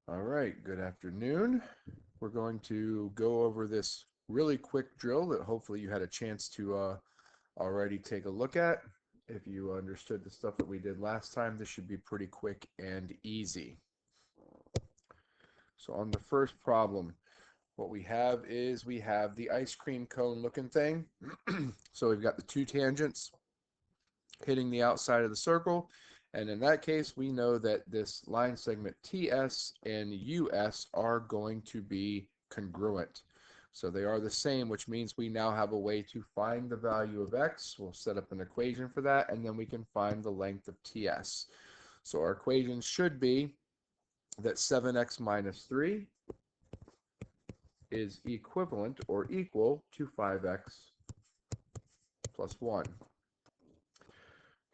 All right, good afternoon. We're going to go over this really quick drill that hopefully you had a chance to already take a look at. If you understood the stuff that we did last time, this should be pretty quick and easy. So on the first problem, what we have is we have the ice cream cone looking thing. So we've got the two tangents hitting the outside of the circle. And in that case, we know that this line segment TS and US are going to be congruent. So they are the same, which means we now have a way to find the value of X. We'll set up an equation for that, and then we can find the length of TS. So our equation should be that 7X minus 3 is equivalent or equal to 5X plus 1.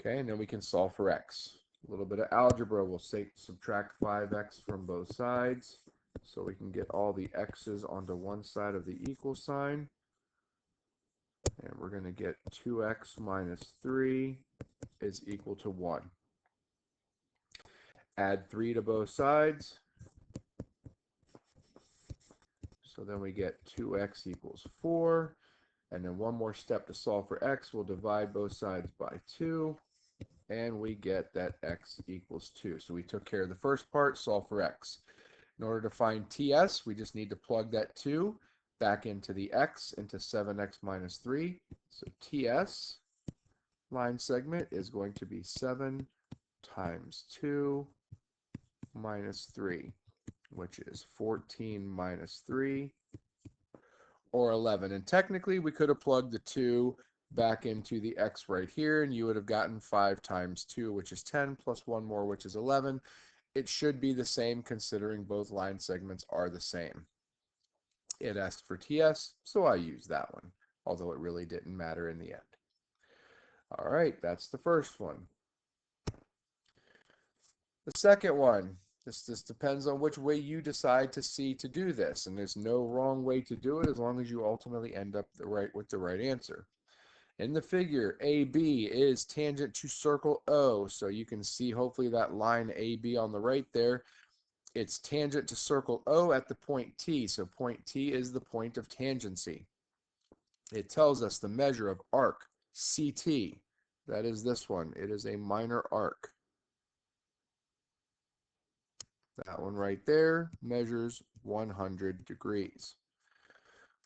Okay, and then we can solve for X. A little bit of algebra, we'll subtract 5x from both sides so we can get all the x's onto one side of the equal sign. And we're going to get 2x minus 3 is equal to 1. Add 3 to both sides. So then we get 2x equals 4. And then one more step to solve for x, we'll divide both sides by 2. And we get that x equals 2. So we took care of the first part, solve for x. In order to find TS, we just need to plug that 2 back into the x, into 7x minus 3. So TS line segment is going to be 7 times 2 minus 3, which is 14 minus 3, or 11. And technically, we could have plugged the 2 back into the x right here, and you would have gotten 5 times 2, which is 10, plus 1 more, which is 11. It should be the same considering both line segments are the same. It asked for TS, so I used that one, although it really didn't matter in the end. All right, that's the first one. The second one, this depends on which way you decide to see to do this, and there's no wrong way to do it as long as you ultimately end up with the right answer. In the figure, AB is tangent to circle O, so you can see hopefully that line AB on the right there. It's tangent to circle O at the point T, so point T is the point of tangency. It tells us the measure of arc, CT. That is this one. It is a minor arc. That one right there measures 100 degrees.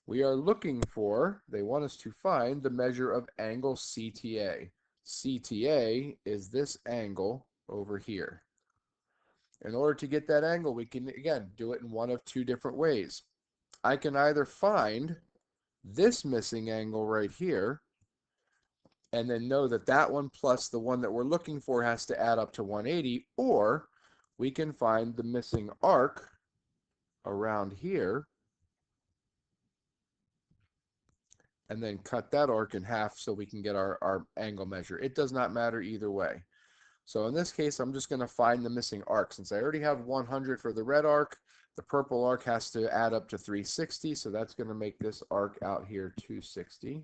We are looking for, they want us to find the measure of angle CTA. CTA is this angle over here. In order to get that angle, we can, again, do it in one of two different ways. I can either find this missing angle right here, and then know that that one plus the one that we're looking for has to add up to 180, or we can find the missing arc around here, and then cut that arc in half so we can get our angle measure. It does not matter either way. So in this case, I'm just going to find the missing arc. Since I already have 100 for the red arc, the purple arc has to add up to 360, so that's going to make this arc out here 260.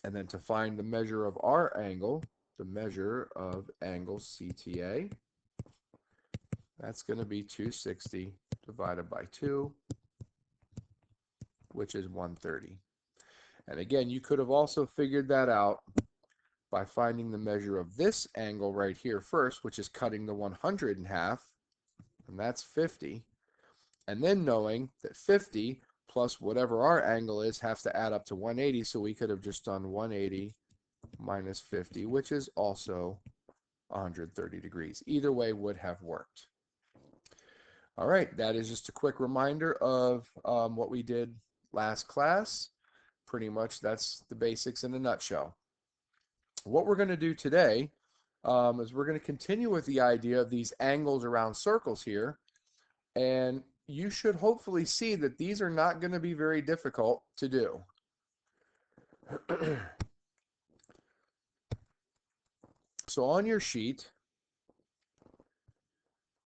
And then to find the measure of our angle, the measure of angle CTA, that's going to be 260 divided by 2, which is 130. And again, you could have also figured that out by finding the measure of this angle right here first, which is cutting the 100 in half, and that's 50. And then knowing that 50 plus whatever our angle is has to add up to 180, so we could have just done 180 minus 50, which is also 130 degrees. Either way would have worked. All right, that is just a quick reminder of what we did last class. Pretty much that's the basics in a nutshell. What we're going to do today is we're going to continue with the idea of these angles around circles here, and you should hopefully see that these are not going to be very difficult to do. So on your sheet,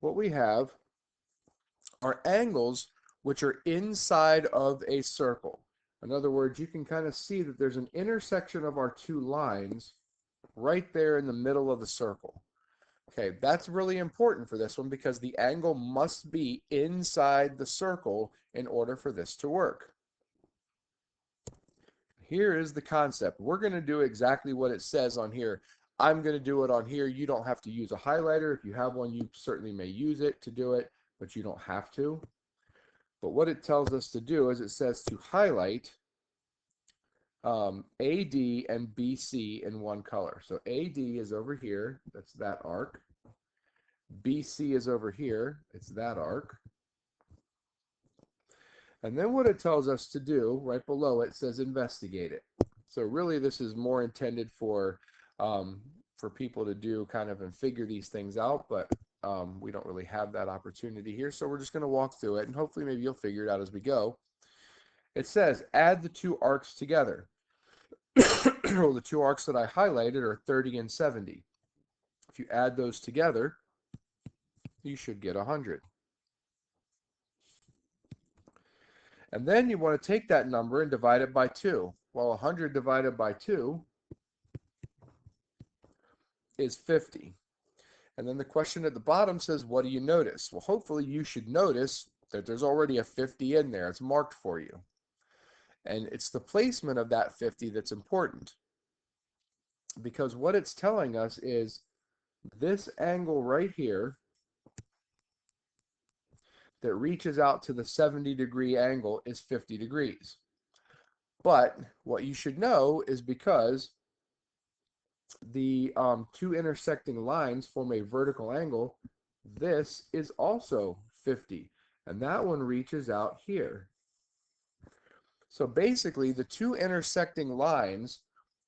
what we have are angles which are inside of a circle. In other words, you can kind of see that there's an intersection of our two lines right there in the middle of the circle. Okay, that's really important for this one because the angle must be inside the circle in order for this to work. Here is the concept. We're going to do exactly what it says on here. I'm going to do it on here. You don't have to use a highlighter. If you have one, you certainly may use it to do it, but you don't have to. But what it tells us to do is it says to highlight AD and BC in one color. So AD is over here. That's that arc. BC is over here. It's that arc. And then what it tells us to do, right below it says investigate it. So really this is more intended for people to do kind of and figure these things out, but we don't really have that opportunity here. So we're just going to walk through it and hopefully maybe you'll figure it out as we go. It says add the two arcs together. Well, the two arcs that I highlighted are 30 and 70. If you add those together, you should get 100. And then you want to take that number and divide it by 2. Well, 100 divided by 2 is 50. And then the question at the bottom says, what do you notice? Well, hopefully you should notice that there's already a 50 in there. It's marked for you. And it's the placement of that 50 that's important. Because what it's telling us is this angle right here that reaches out to the 70-degree angle is 50 degrees. But what you should know is because the two intersecting lines form a vertical angle, this is also 50. And that one reaches out here. So basically, the two intersecting lines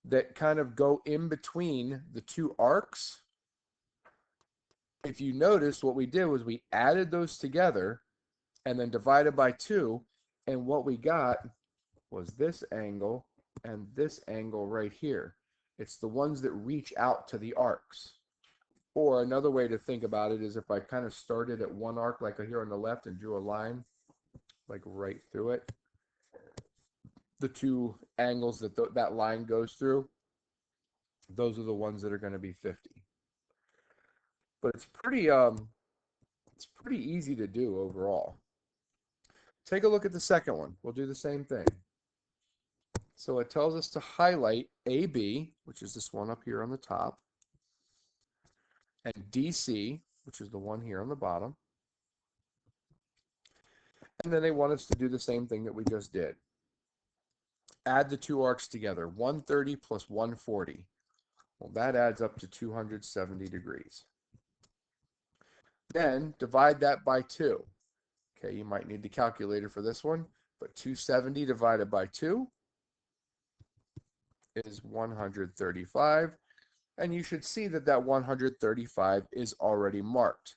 that kind of go in between the two arcs, if you notice, what we did was we added those together and then divided by 2, and what we got was this angle and this angle right here. It's the ones that reach out to the arcs. Or another way to think about it is if I kind of started at one arc like here on the left and drew a line like right through it, the two angles that that line goes through, those are the ones that are going to be 50. But it's pretty easy to do overall. Take a look at the second one. We'll do the same thing. So it tells us to highlight AB, which is this one up here on the top, and DC, which is the one here on the bottom. And then they want us to do the same thing that we just did. Add the two arcs together, 130 plus 140. Well, that adds up to 270 degrees. Then divide that by 2. Okay, you might need the calculator for this one, but 270 divided by 2 is 135. And you should see that that 135 is already marked.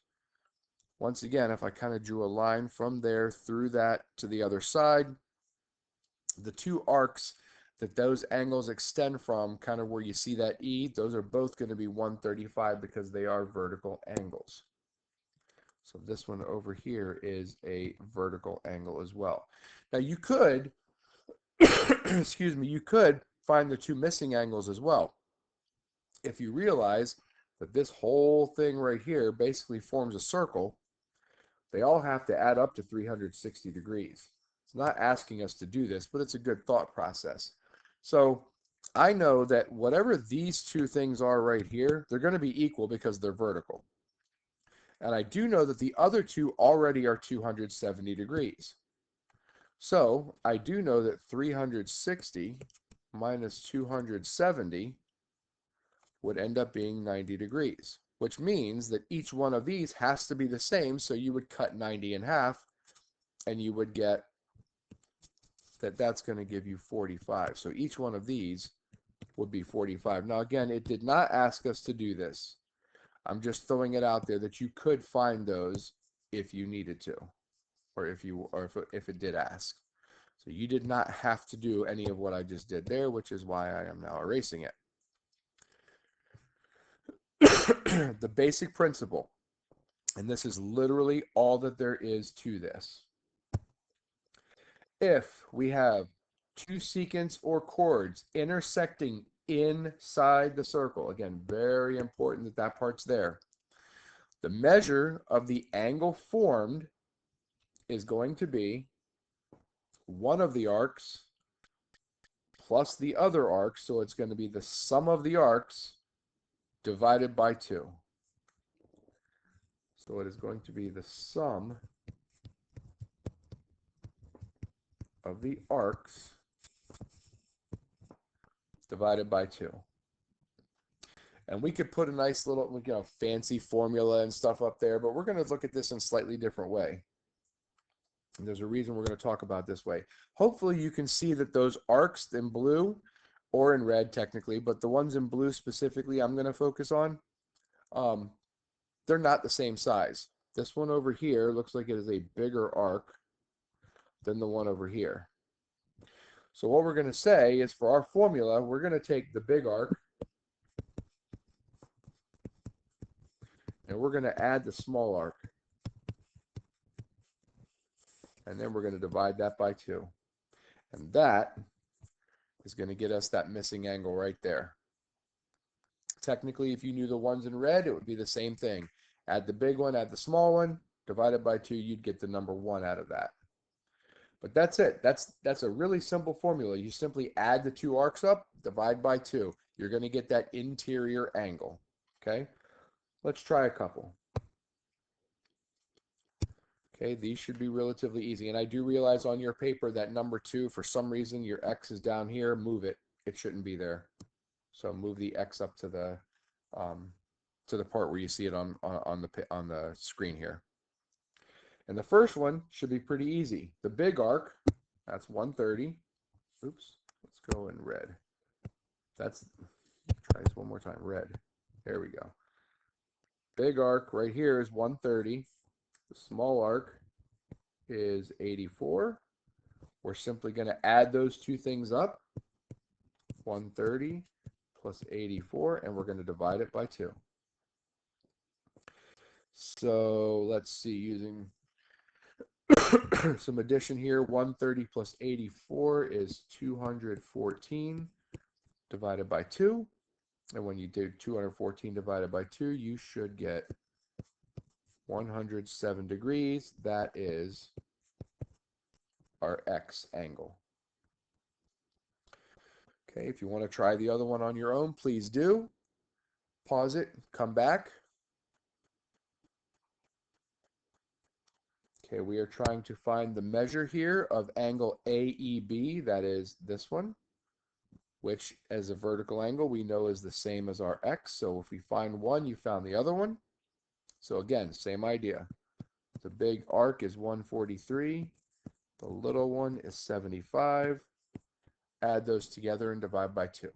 Once again, if I kind of drew a line from there through that to the other side, the two arcs that those angles extend from, kind of where you see that E, those are both going to be 135 because they are vertical angles. So this one over here is a vertical angle as well. Now you could, excuse me, you could find the two missing angles as well. If you realize that this whole thing right here basically forms a circle, they all have to add up to 360 degrees. It's not asking us to do this, but it's a good thought process. So I know that whatever these two things are right here, they're going to be equal because they're vertical. And I do know that the other two already are 270 degrees. So I do know that 360 minus 270 would end up being 90 degrees, which means that each one of these has to be the same. So you would cut 90 in half and you would get that that's going to give you 45. So each one of these would be 45. Now, again, it did not ask us to do this. I'm just throwing it out there that you could find those if you needed to, or if it did ask. So you did not have to do any of what I just did there, which is why I am now erasing it. The basic principle, and this is literally all that there is to this. If we have two secants or chords intersecting inside the circle, again, very important that that part's there. The measure of the angle formed is going to be one of the arcs plus the other arc, so it's going to be the sum of the arcs divided by 2. So it is going to be the sum of the arcs divided by 2. And we could put a nice little, fancy formula and stuff up there, but we're going to look at this in a slightly different way. And there's a reason we're going to talk about this way. Hopefully you can see that those arcs in blue, or in red technically, but the ones in blue specifically I'm going to focus on, they're not the same size. This one over here looks like it is a bigger arc than the one over here. So what we're going to say is, for our formula, we're going to take the big arc and we're going to add the small arc. And then we're going to divide that by 2. And that is going to get us that missing angle right there. Technically, if you knew the ones in red, it would be the same thing. Add the big one, add the small one, divide it by 2, you'd get the number 1 out of that. But that's it. That's a really simple formula. You simply add the 2 arcs up, divide by 2. You're going to get that interior angle. Okay? Let's try a couple. Okay, these should be relatively easy. And I do realize on your paper that number 2, for some reason, your X is down here. Move it. It shouldn't be there. So move the X up to the part where you see it on the screen here. And the first one should be pretty easy. The big arc, that's 130. Oops, let's go in red. Try this one more time. Red. There we go. Big arc right here is 130. The small arc is 84. We're simply going to add those two things up. 130 plus 84, and we're going to divide it by 2. So let's see, using some addition here, 130 plus 84 is 214 divided by 2. And when you do 214 divided by 2, you should get 107 degrees. That is our X angle. Okay, if you want to try the other one on your own, please do. Pause it, come back. Okay, we are trying to find the measure here of angle AEB, that is this one, which as a vertical angle we know is the same as our X. So if we find one, you found the other one. So again, same idea. The big arc is 143. The little one is 75. Add those together and divide by 2.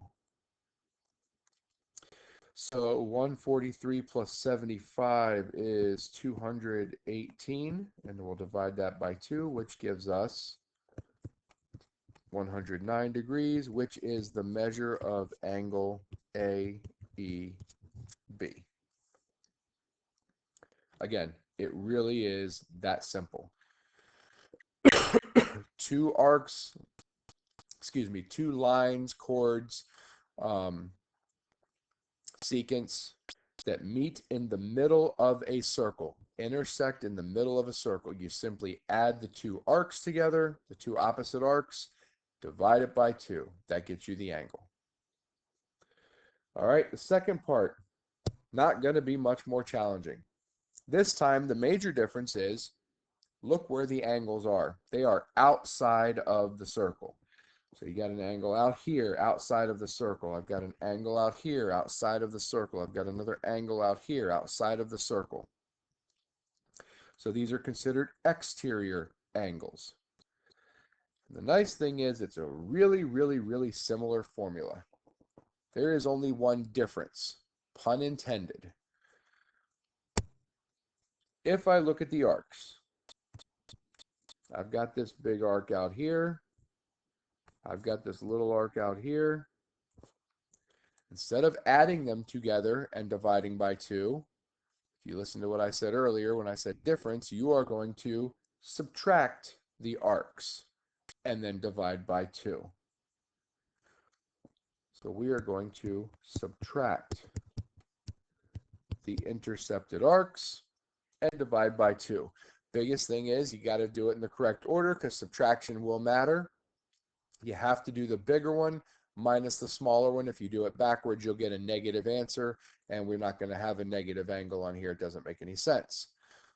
So 143 plus 75 is 218, and we'll divide that by 2, which gives us 109 degrees, which is the measure of angle AEB. Again, it really is that simple. Two lines, chords, secants that meet in the middle of a circle, intersect in the middle of a circle. You simply add the 2 arcs together, the 2 opposite arcs, divide it by 2. That gets you the angle. All right, the second part, not going to be much more challenging. This time, the major difference is, look where the angles are. They are outside of the circle. So you got an angle out here outside of the circle. I've got an angle out here outside of the circle. I've got another angle out here outside of the circle. So these are considered exterior angles. And the nice thing is it's a really, really, really similar formula. There is only one difference, pun intended. If I look at the arcs, I've got this big arc out here. I've got this little arc out here. Instead of adding them together and dividing by 2, if you listen to what I said earlier when I said difference, you are going to subtract the arcs and then divide by 2. So we are going to subtract the intercepted arcs and divide by 2. Biggest thing is you got to do it in the correct order because subtraction will matter. You have to do the bigger one minus the smaller one. If you do it backwards, you'll get a negative answer, and we're not going to have a negative angle on here. It doesn't make any sense.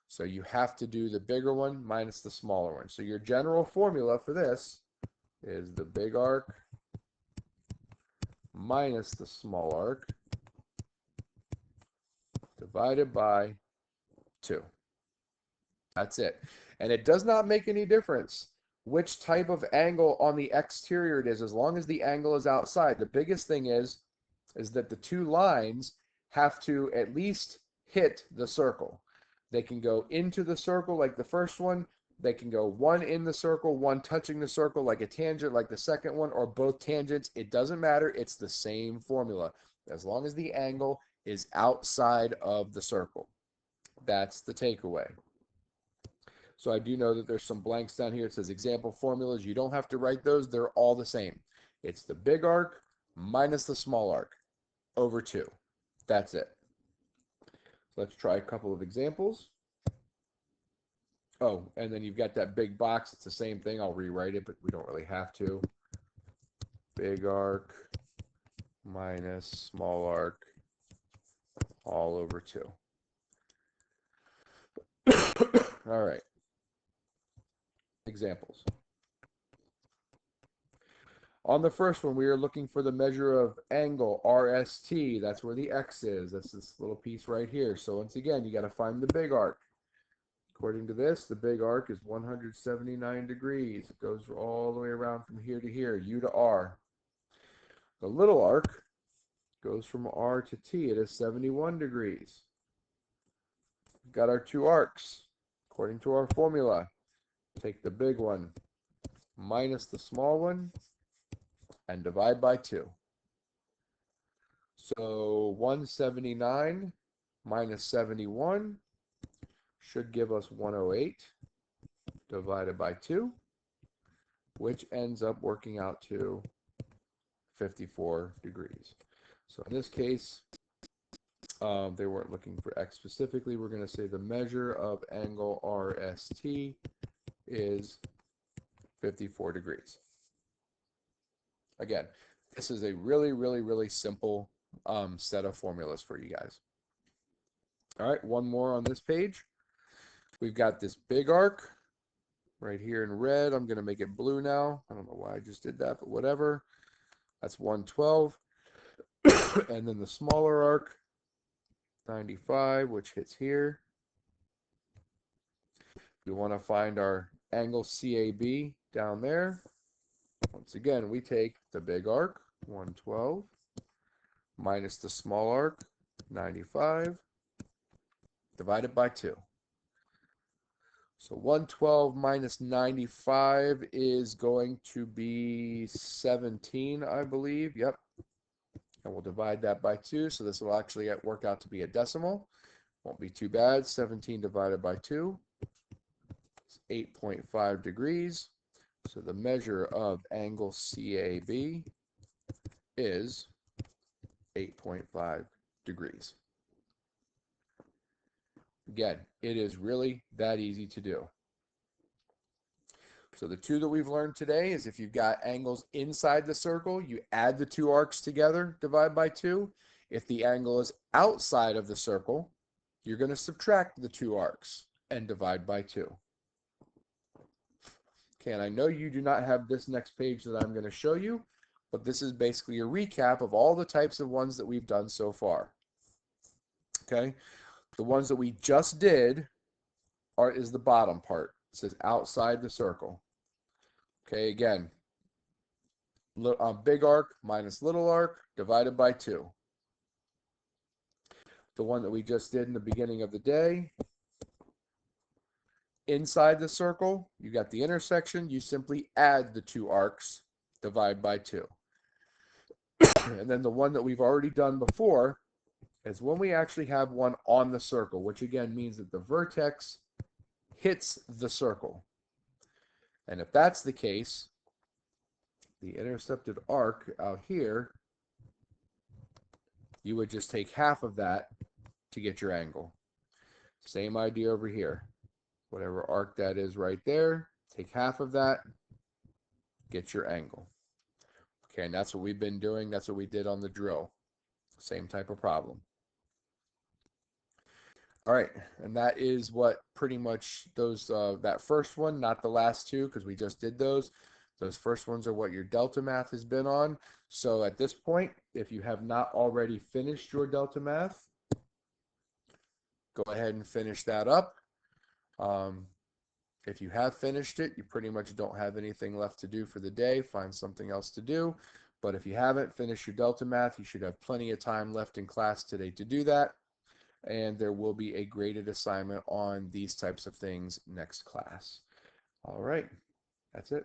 So you have to do the bigger one minus the smaller one. So your general formula for this is the big arc minus the small arc divided by 2. That's it. And it does not make any difference which type of angle on the exterior it is, as long as the angle is outside. The biggest thing is that the two lines have to at least hit the circle. They can go into the circle like the first one. They can go one in the circle, one touching the circle like a tangent like the second one, or both tangents. It doesn't matter. It's the same formula. As long as the angle is outside of the circle. That's the takeaway. So I do know that there's some blanks down here. It says example formulas. You don't have to write those. They're all the same. It's the big arc minus the small arc over 2. That's it. So let's try a couple of examples. Oh, and then you've got that big box. It's the same thing. I'll rewrite it, but we don't really have to. Big arc minus small arc all over 2. All right. Examples. On the first one, we are looking for the measure of angle RST. That's where the X is. That's this little piece right here. So once again, you got to find the big arc. According to this, the big arc is 179 degrees. It goes all the way around from here to here, U to R. The little arc goes from R to T. It is 71 degrees. We've got our two arcs. According to our formula, take the big one minus the small one and divide by 2. So 179 minus 71 should give us 108 divided by 2, which ends up working out to 54 degrees. So in this case, they weren't looking for X specifically. We're going to say the measure of angle RST is 54 degrees. Again, this is a really, really, really simple set of formulas for you guys. All right, one more on this page. We've got this big arc right here in red. I'm going to make it blue now. I don't know why I just did that, but whatever. That's 112. And then the smaller arc, 95, which hits here. We want to find our angle CAB down there. Once again, we take the big arc, 112, minus the small arc, 95, divided by 2. So 112 minus 95 is going to be 17, I believe. Yep. And we'll divide that by 2. So this will actually work out to be a decimal. Won't be too bad. 17 divided by 2 is 8.5 degrees. So the measure of angle CAB is 8.5 degrees. Again, it is really that easy to do. So the two that we've learned today is if you've got angles inside the circle, you add the two arcs together, divide by 2. If the angle is outside of the circle, you're going to subtract the two arcs and divide by 2. Okay, and I know you do not have this next page that I'm going to show you, but this is basically a recap of all the types of ones that we've done so far. Okay, the ones that we just did is the bottom part. It says outside the circle. Okay, again, big arc minus little arc divided by 2. The one that we just did in the beginning of the day, inside the circle, you got the intersection, you simply add the two arcs, divide by 2. And then the one that we've already done before is when we actually have one on the circle, which again means that the vertex hits the circle. And if that's the case, the intercepted arc out here, you would just take half of that to get your angle. Same idea over here. Whatever arc that is right there, take half of that, get your angle. Okay, and that's what we've been doing. That's what we did on the drill. Same type of problem. All right, and that is what pretty much those, that first one, not the last two, because we just did those. Those first ones are what your delta math has been on. So at this point, if you have not already finished your delta math, go ahead and finish that up. If you have finished it, you pretty much don't have anything left to do for the day. Find something else to do. But if you haven't finished your delta math, you should have plenty of time left in class today to do that. And there will be a graded assignment on these types of things next class. All right, that's it.